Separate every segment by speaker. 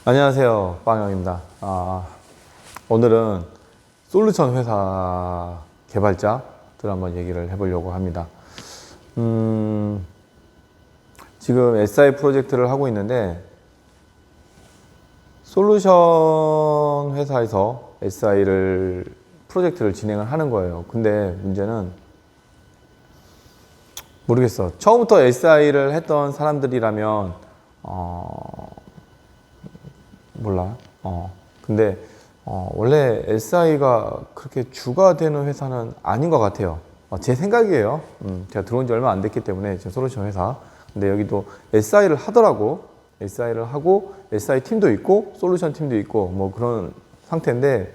Speaker 1: 안녕하세요, 빵영입니다. 오늘은 솔루션 회사 개발자들 한번 얘기를 해보려고 합니다. 지금 SI 프로젝트를 하고 있는데 솔루션 회사에서 SI를 프로젝트를 진행을 하는 거예요. 근데 문제는 모르겠어. 처음부터 SI를 했던 사람들이라면 몰라. 근데 원래 SI가 그렇게 주가 되는 회사는 아닌 것 같아요. 제 생각이에요. 제가 들어온 지 얼마 안 됐기 때문에 지금 솔루션 회사. 근데 여기도 SI를 하더라고. SI를 하고 SI 팀도 있고 솔루션 팀도 있고 뭐 그런 상태인데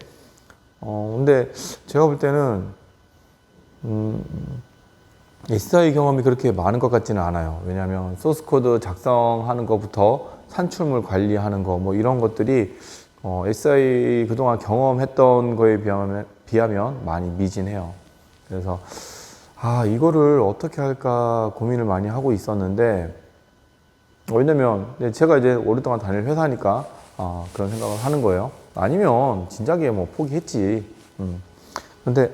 Speaker 1: 근데 제가 볼 때는 SI 경험이 그렇게 많은 것 같지는 않아요. 왜냐하면 소스 코드 작성하는 것부터 산출물 관리하는 거 뭐 이런 것들이 SI 그동안 경험했던 거에 비하면 많이 미진해요. 그래서 이거를 어떻게 할까 고민을 많이 하고 있었는데 왜냐면 제가 이제 오랫동안 다닐 회사니까 그런 생각을 하는 거예요. 아니면 진작에 뭐 포기했지. 근데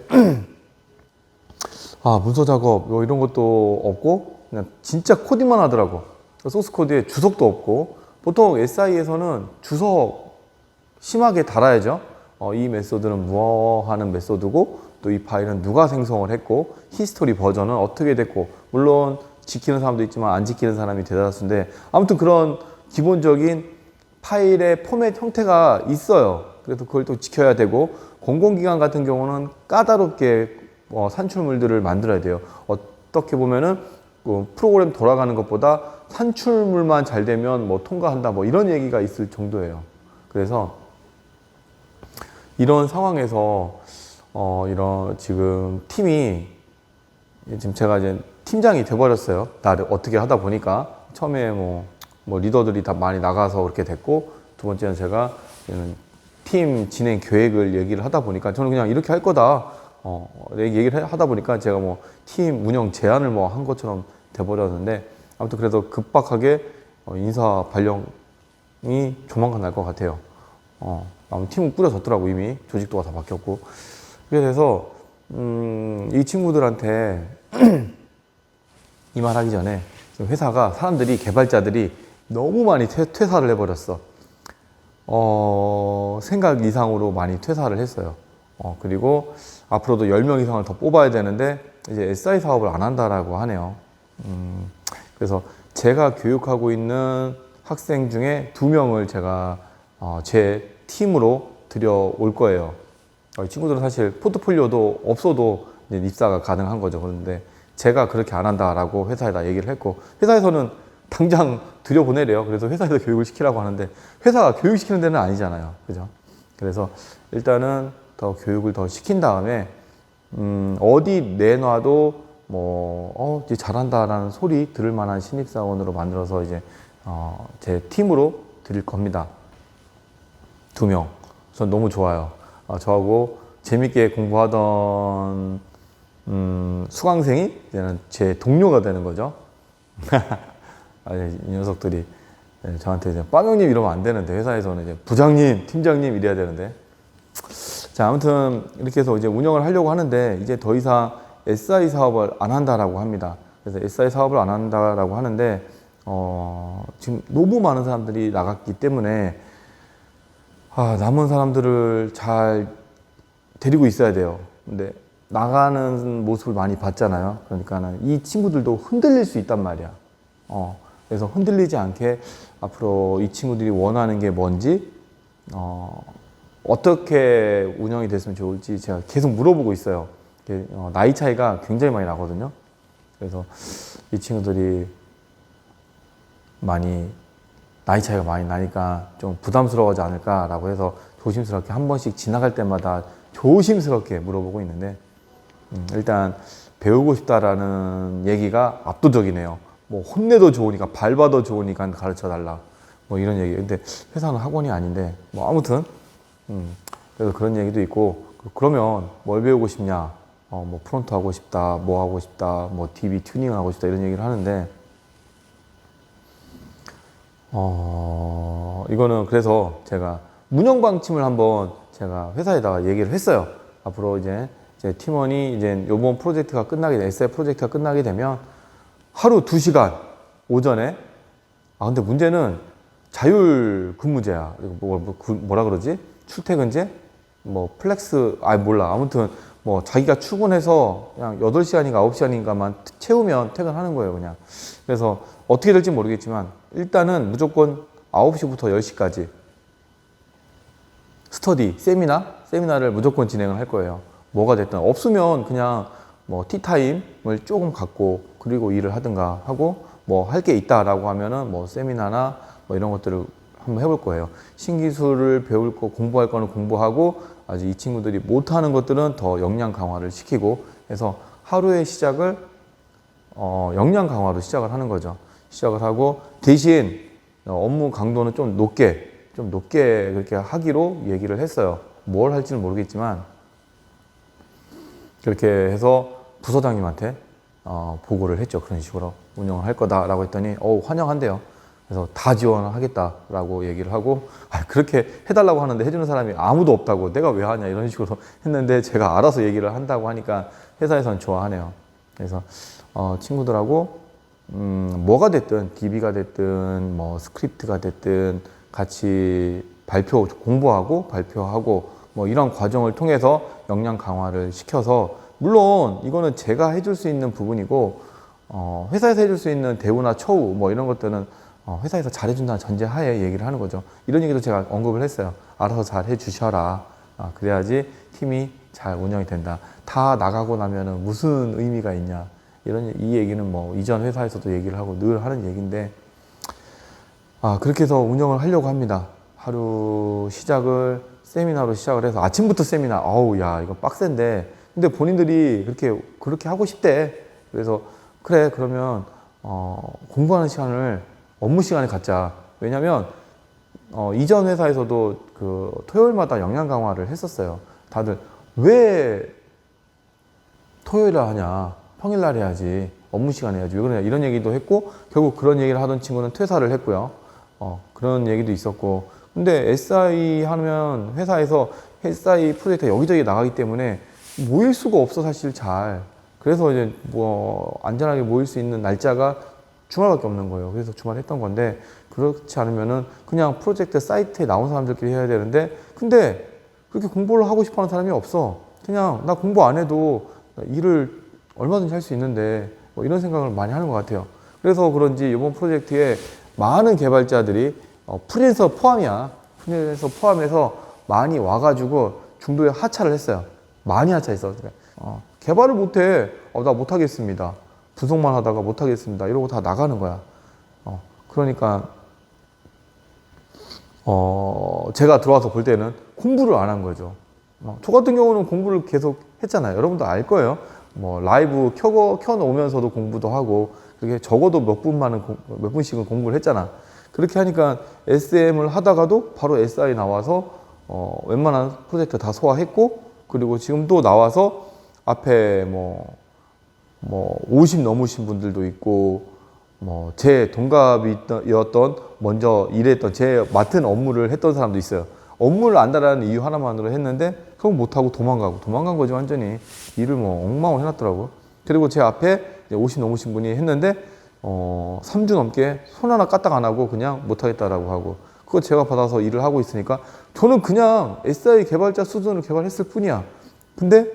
Speaker 1: 문서 작업 뭐 이런 것도 없고 그냥 진짜 코딩만 하더라고. 소스 코드에 주석도 없고 보통 SI에서는 주석 심하게 달아야죠. 이 메소드는 뭐 하는 메소드고 또 이 파일은 누가 생성을 했고 히스토리 버전은 어떻게 됐고 물론 지키는 사람도 있지만 안 지키는 사람이 대다수인데 아무튼 그런 기본적인 파일의 포맷 형태가 있어요. 그래서 그걸 또 지켜야 되고 공공기관 같은 경우는 까다롭게 산출물들을 만들어야 돼요. 어떻게 보면은 프로그램 돌아가는 것보다 산출물만 잘 되면 뭐 통과한다 뭐 이런 얘기가 있을 정도예요. 그래서 이런 상황에서 이런 지금 팀이 지금 제가 이제 팀장이 돼버렸어요. 나를 어떻게 하다 보니까 처음에 뭐 리더들이 다 많이 나가서 그렇게 됐고 두 번째는 제가 팀 진행 계획을 얘기를 하다 보니까 저는 그냥 이렇게 할 거다. 얘기를 하다 보니까 제가 뭐 팀 운영 제안을 뭐 한 것처럼 돼버렸는데 아무튼 그래도 급박하게 인사 발령이 조만간 날 것 같아요. 아무튼 팀은 꾸려졌더라고 이미 조직도가 다 바뀌었고 그래서 이 친구들한테 이 말 하기 전에 회사가 사람들이 개발자들이 너무 많이 퇴사를 해버렸어. 생각 이상으로 많이 퇴사를 했어요. 그리고 앞으로도 10명 이상을 더 뽑아야 되는데 이제 SI 사업을 안 한다라고 하네요. 그래서 제가 교육하고 있는 학생 중에 2명을 제가 제 팀으로 들여올 거예요. 이 친구들은 사실 포트폴리오도 없어도 이제 입사가 가능한 거죠. 그런데 제가 그렇게 안 한다라고 회사에다 얘기를 했고 회사에서는 당장 들여보내래요. 그래서 회사에서 교육을 시키라고 하는데 회사가 교육시키는 데는 아니잖아요. 그죠? 그래서 일단은 더 교육을 더 시킨 다음에 어디 내놔도 이제 잘한다라는 소리 들을 만한 신입사원으로 만들어서 이제 제 팀으로 드릴 겁니다. 2명. 전 너무 좋아요. 저하고 재밌게 공부하던 수강생이 이제는 제 동료가 되는 거죠. 이 녀석들이 저한테 이제 빵형님 이러면 안 되는데 회사에서는 이제 부장님, 팀장님 이래야 되는데 자 아무튼 이렇게 해서 이제 운영을 하려고 하는데 이제 더 이상 SI 사업을 안 한다라고 합니다. 그래서 SI 사업을 안 한다라고 하는데 지금 너무 많은 사람들이 나갔기 때문에 남은 사람들을 잘 데리고 있어야 돼요. 근데 나가는 모습을 많이 봤잖아요. 그러니까 이 친구들도 흔들릴 수 있단 말이야. 그래서 흔들리지 않게 앞으로 이 친구들이 원하는 게 뭔지, 어떻게 운영이 됐으면 좋을지 제가 계속 물어보고 있어요. 나이 차이가 굉장히 많이 나거든요. 그래서 이 친구들이 나이 차이가 많이 나니까 좀 부담스러워하지 않을까라고 해서 조심스럽게 한 번씩 지나갈 때마다 조심스럽게 물어보고 있는데 일단 배우고 싶다라는 얘기가 압도적이네요. 뭐 혼내도 좋으니까 밟아도 좋으니까 가르쳐달라 뭐 이런 얘기. 근데 회사는 학원이 아닌데 뭐 아무튼 그래서 그런 얘기도 있고 그러면 뭘 배우고 싶냐? 뭐 프론트 하고 싶다, 뭐 하고 싶다, 뭐 DB 튜닝 하고 싶다 이런 얘기를 하는데 이거는 그래서 제가 운영 방침을 한번 제가 회사에다가 얘기를 했어요. 앞으로 이제 제 팀원이 이제 요번 프로젝트가 끝나게, SF 프로젝트가 끝나게 되면 하루 2시간 오전에, 근데 문제는 자율 근무제야. 뭐라 그러지? 출퇴근제? 뭐 플렉스, 몰라. 아무튼 뭐 자기가 출근해서 그냥 8시간인가 9시간인가만 채우면 퇴근하는 거예요, 그냥. 그래서 어떻게 될지 모르겠지만 일단은 무조건 9시부터 10시까지 스터디, 세미나를 무조건 진행을 할 거예요. 뭐가 됐든. 없으면 그냥 뭐 티타임을 조금 갖고 그리고 일을 하든가 하고, 뭐 할 게 있다라고 하면은 뭐 세미나나 뭐 이런 것들을 한번 해볼 거예요. 신기술을 배울 거, 공부할 거는 공부하고, 아주 이 친구들이 못하는 것들은 더 역량 강화를 시키고 해서 하루의 시작을 역량 강화로 시작을 하는 거죠. 시작을 하고, 대신 업무 강도는 좀 높게 그렇게 하기로 얘기를 했어요. 뭘 할지는 모르겠지만 그렇게 해서 부서장님한테 보고를 했죠. 그런 식으로 운영을 할 거다라고 했더니 환영한대요. 그래서 다 지원을 하겠다라고 얘기를 하고, 그렇게 해달라고 하는데 해주는 사람이 아무도 없다고, 내가 왜 하냐 이런 식으로 했는데, 제가 알아서 얘기를 한다고 하니까 회사에서는 좋아하네요. 그래서 친구들하고 뭐가 됐든, DB가 됐든 뭐 스크립트가 됐든 같이 공부하고 발표하고 뭐 이런 과정을 통해서 역량 강화를 시켜서, 물론 이거는 제가 해줄 수 있는 부분이고 회사에서 해줄 수 있는 대우나 처우 뭐 이런 것들은 회사에서 잘해준다는 전제하에 얘기를 하는 거죠. 이런 얘기도 제가 언급을 했어요. 알아서 잘 해주셔라. 그래야지 팀이 잘 운영이 된다. 다 나가고 나면은 무슨 의미가 있냐. 이 얘기는 뭐 이전 회사에서도 얘기를 하고 늘 하는 얘기인데, 그렇게 해서 운영을 하려고 합니다. 하루 시작을 세미나로 시작을 해서 아침부터 세미나. 야, 이거 빡센데. 근데 본인들이 그렇게 하고 싶대. 그래서 그래, 그러면 공부하는 시간을 업무 시간에 갖자. 왜냐면 이전 회사에서도 그 토요일마다 역량 강화를 했었어요. 다들 왜 토요일에 하냐, 평일날 해야지, 업무 시간에 해야지, 왜 그러냐 이런 얘기도 했고, 결국 그런 얘기를 하던 친구는 퇴사를 했고요. 그런 얘기도 있었고. 근데 SI 하면 회사에서 SI 프로젝트가 여기저기 나가기 때문에 모일 수가 없어, 사실 잘. 그래서 이제 뭐 안전하게 모일 수 있는 날짜가 주말밖에 없는 거예요. 그래서 주말 했던 건데, 그렇지 않으면은 그냥 프로젝트 사이트에 나온 사람들끼리 해야 되는데, 근데 그렇게 공부를 하고 싶어 하는 사람이 없어. 그냥 나 공부 안 해도 일을 얼마든지 할 수 있는데, 뭐 이런 생각을 많이 하는 것 같아요. 그래서 그런지 이번 프로젝트에 많은 개발자들이 프리랜서 포함해서 많이 와가지고 중도에 하차를 했어요. 많이 하차했어. 개발을 못해. 나 못하겠습니다. 분석만 하다가 못하겠습니다. 이러고 다 나가는 거야. 그러니까 제가 들어와서 볼 때는 공부를 안 한 거죠. 저 같은 경우는 공부를 계속 했잖아요. 여러분도 알 거예요. 뭐 라이브 켜놓으면서도 공부도 하고, 그렇게 적어도 몇 분씩은 공부를 했잖아. 그렇게 하니까 SM을 하다가도 바로 SI 나와서 웬만한 프로젝트 다 소화했고, 그리고 지금 또 나와서 앞에 뭐 50 넘으신 분들도 있고, 뭐 제 동갑이었던 먼저 일했던 제 맡은 업무를 했던 사람도 있어요. 업무를 안다라는 이유 하나만으로 했는데 그건 못하고 도망간 거지. 완전히 일을 뭐 엉망으로 해놨더라고. 그리고 제 앞에 50 넘으신 분이 했는데 3주 넘게 손 하나 까딱 안 하고 그냥 못하겠다라고 하고, 그거 제가 받아서 일을 하고 있으니까 저는 그냥 SI 개발자 수준으로 개발했을 뿐이야. 근데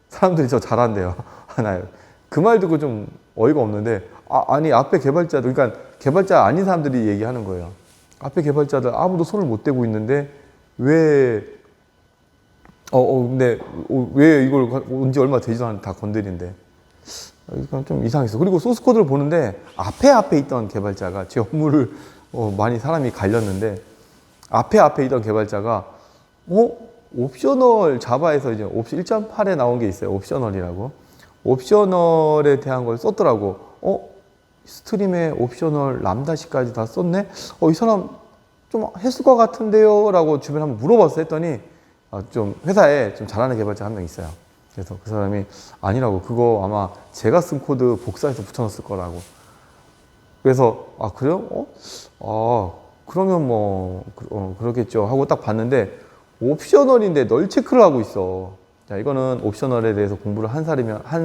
Speaker 1: 사람들이 저 잘한대요. 하나요. 그 말 듣고 좀 어이가 없는데, 아니 앞에 개발자들, 그러니까 개발자 아닌 사람들이 얘기하는 거예요. 앞에 개발자들 아무도 손을 못 대고 있는데 근데 왜 이걸 온 지 얼마 되지도 않는데 다 건드린대. 이건 좀 이상했어. 그리고 소스 코드를 보는데 앞에 있던 개발자가 제 업무를 많이 사람이 갈렸는데, 앞에 있던 개발자가 옵셔널 자바에서 이제 1.8에 나온 게 있어요. 옵셔널이라고. 옵셔널에 대한 걸 썼더라고. 스트림에 옵셔널 람다시까지 다 썼네? 이 사람 좀 했을 것 같은데요? 라고 주변에 한번 물어봤어. 했더니 좀 회사에 좀 잘하는 개발자 한 명 있어요. 그래서 그 사람이 아니라고, 그거 아마 제가 쓴 코드 복사해서 붙여놨을 거라고. 그래서 그래요? 그러면 뭐 그렇겠죠 하고 딱 봤는데 옵셔널인데 널 체크를 하고 있어. 자, 이거는 옵셔널에 대해서 공부를 한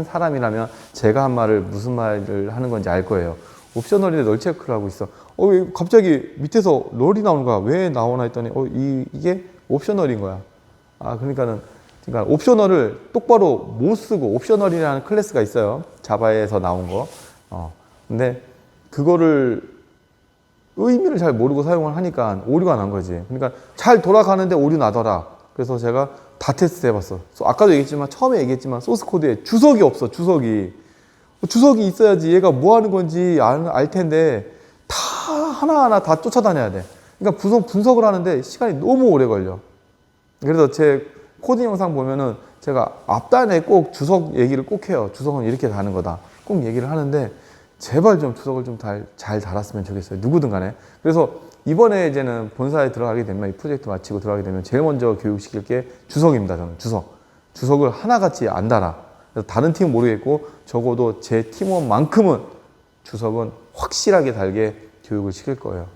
Speaker 1: 사람이라면 제가 한 말을 무슨 말을 하는 건지 알 거예요. 옵셔널인데 널 체크를 하고 있어. 왜 갑자기 밑에서 널이 나오는 거야? 왜 나오나 했더니 이게 옵셔널인 거야. 그러니까 옵셔널을 똑바로 못 쓰고 옵셔널이라는 클래스가 있어요. 자바에서 나온 거. 근데 그거를 의미를 잘 모르고 사용을 하니까 오류가 난 거지. 그러니까 잘 돌아가는데 오류 나더라. 그래서 제가 다 테스트 해봤어. 아까도 처음에 얘기했지만 소스 코드에 주석이 없어. 주석이 있어야지 얘가 뭐 하는 건지 알 텐데 다 하나하나 다 쫓아다녀야 돼. 그러니까 분석을 하는데 시간이 너무 오래 걸려. 그래서 제 코딩 영상 보면은 제가 앞단에 꼭 주석 얘기를 꼭 해요. 주석은 이렇게 다는 거다. 꼭 얘기를 하는데 제발 좀 주석을 좀 잘 달았으면 좋겠어요. 누구든 간에. 그래서 이번에 이제는 본사에 들어가게 되면, 이 프로젝트 마치고 들어가게 되면 제일 먼저 교육시킬 게 주석입니다. 저는 주석을 하나같이 안 달아. 그래서 다른 팀은 모르겠고 적어도 제 팀원만큼은 주석은 확실하게 달게 교육을 시킬 거예요.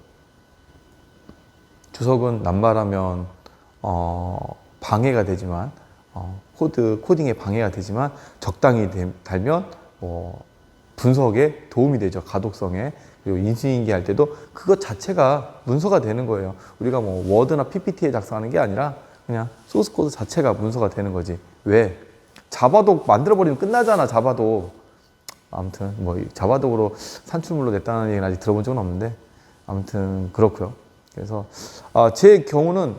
Speaker 1: 주석은 남발하면 방해가 되지만 코딩에 방해가 되지만 적당히 달면 분석에 도움이 되죠. 가독성에. 그리고 인수인계 할 때도 그것 자체가 문서가 되는 거예요. 우리가 뭐 워드나 PPT에 작성하는 게 아니라 그냥 소스 코드 자체가 문서가 되는 거지. 왜? 자바독 만들어버리면 끝나잖아. 자바독. 아무튼 뭐 자바독으로 산출물로 냈다는 얘기는 아직 들어본 적은 없는데 아무튼 그렇고요. 그래서 제 경우는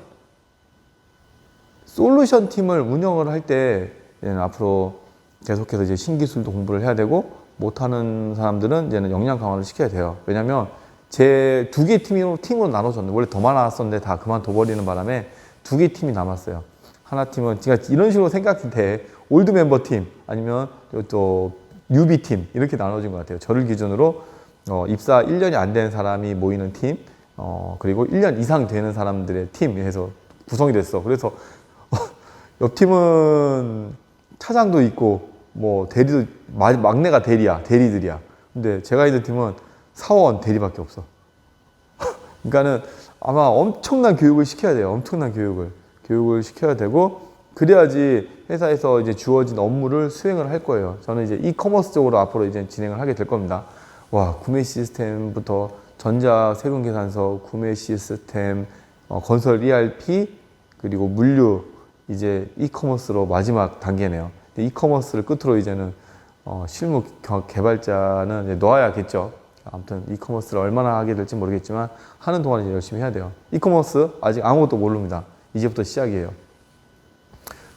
Speaker 1: 솔루션 팀을 운영을 할 때 앞으로 계속해서 이제 신기술도 공부를 해야 되고 못하는 사람들은 이제는 역량 강화를 시켜야 돼요. 왜냐면 제 두 개 팀으로 나눠졌는데 원래 더 많았었는데 다 그만둬버리는 바람에 두 개 팀이 남았어요. 하나 팀은 그러니까 이런 식으로 생각이 돼. 올드 멤버 팀 아니면 또 뉴비 팀 이렇게 나눠진 것 같아요. 저를 기준으로 입사 1년이 안 된 사람이 모이는 팀 그리고 1년 이상 되는 사람들의 팀 해서 구성이 됐어. 그래서 옆 팀은 차장도 있고 뭐 대리도 막내가 대리들이야. 근데 제가 있는 팀은 사원 대리밖에 없어. 그러니까는 아마 엄청난 교육을 시켜야 돼요. 엄청난 교육을 시켜야 되고 그래야지 회사에서 이제 주어진 업무를 수행을 할 거예요. 저는 이제 이커머스 쪽으로 앞으로 이제 진행을 하게 될 겁니다. 구매 시스템부터 전자 세금 계산서, 구매 시스템, 건설 ERP 그리고 물류 이제 이커머스로 마지막 단계네요. 이커머스를 끝으로 이제는 실무 개발자는 이제 놓아야겠죠. 아무튼 이커머스를 얼마나 하게 될지 모르겠지만 하는 동안 이제 열심히 해야 돼요. 이커머스 아직 아무것도 모릅니다. 이제부터 시작이에요.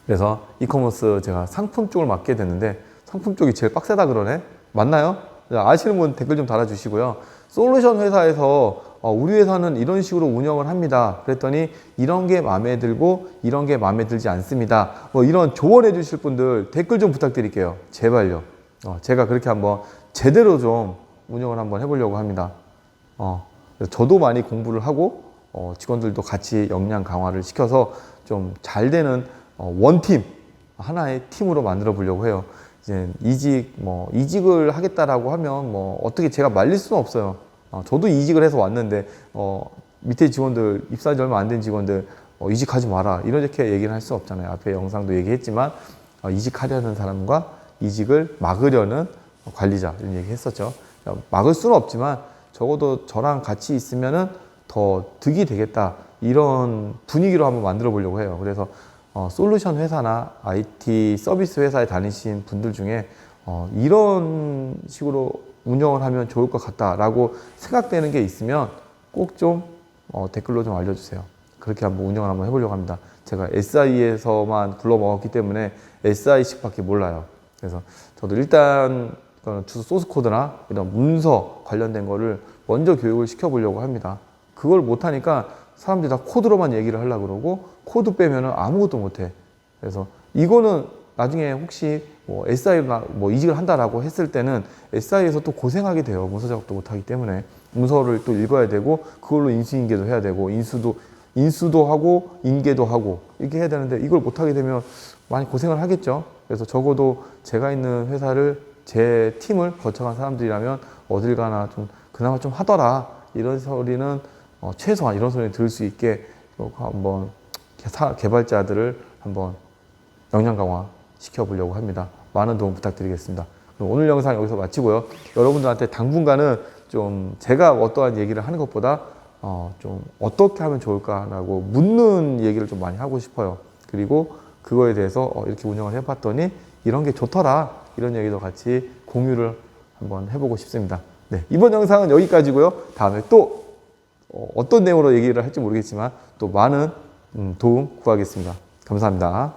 Speaker 1: 그래서 이커머스 제가 상품 쪽을 맡게 됐는데 상품 쪽이 제일 빡세다 그러네? 맞나요? 아시는 분 댓글 좀 달아주시고요. 솔루션 회사에서 우리 회사는 이런 식으로 운영을 합니다. 그랬더니 이런 게 마음에 들고 이런 게 마음에 들지 않습니다. 이런 조언해 주실 분들 댓글 좀 부탁드릴게요. 제발요. 제가 그렇게 한번 제대로 좀 운영을 한번 해보려고 합니다. 저도 많이 공부를 하고 직원들도 같이 역량 강화를 시켜서 좀 잘 되는 원팀 하나의 팀으로 만들어 보려고 해요. 이제 이직을 하겠다라고 하면 어떻게 제가 말릴 수는 없어요. 저도 이직을 해서 왔는데 밑에 직원들 입사한 지 얼마 안 된 직원들 이직하지 마라 이렇게 얘기를 할 수 없잖아요. 앞에 영상도 얘기했지만 이직하려는 사람과 이직을 막으려는 관리자 이런 얘기 했었죠. 막을 수는 없지만 적어도 저랑 같이 있으면은 더 득이 되겠다 이런 분위기로 한번 만들어 보려고 해요. 그래서 솔루션 회사나 IT 서비스 회사에 다니신 분들 중에 이런 식으로 운영을 하면 좋을 것 같다라고 생각되는 게 있으면 꼭 좀 댓글로 좀 알려주세요. 그렇게 한번 운영을 한번 해보려고 합니다. 제가 SI에서만 굴러먹었기 때문에 SI식밖에 몰라요. 그래서 저도 일단 소스 코드나 이런 문서 관련된 거를 먼저 교육을 시켜보려고 합니다. 그걸 못하니까 사람들이 다 코드로만 얘기를 하려고 그러고 코드 빼면은 아무것도 못해. 그래서 이거는 나중에 혹시 SI로 이직을 한다라고 했을 때는 SI에서 또 고생하게 돼요. 문서 작업도 못하기 때문에 문서를 또 읽어야 되고 그걸로 인수인계도 해야 되고 인수도 하고 인계도 하고 이렇게 해야 되는데 이걸 못하게 되면 많이 고생을 하겠죠. 그래서 적어도 제가 있는 회사를 제 팀을 거쳐간 사람들이라면 어딜 가나 좀 그나마 좀 하더라 이런 소리는 최소한 이런 소리 들을 수 있게 한번 개발자들을 한번 역량 강화 시켜보려고 합니다. 많은 도움 부탁드리겠습니다. 그럼 오늘 영상 여기서 마치고요. 여러분들한테 당분간은 좀 제가 어떠한 얘기를 하는 것보다 좀 어떻게 하면 좋을까라고 묻는 얘기를 좀 많이 하고 싶어요. 그리고 그거에 대해서 이렇게 운영을 해봤더니 이런 게 좋더라, 이런 얘기도 같이 공유를 한번 해보고 싶습니다. 네, 이번 영상은 여기까지고요. 다음에 또 어떤 내용으로 얘기를 할지 모르겠지만 또 많은 도움 구하겠습니다. 감사합니다.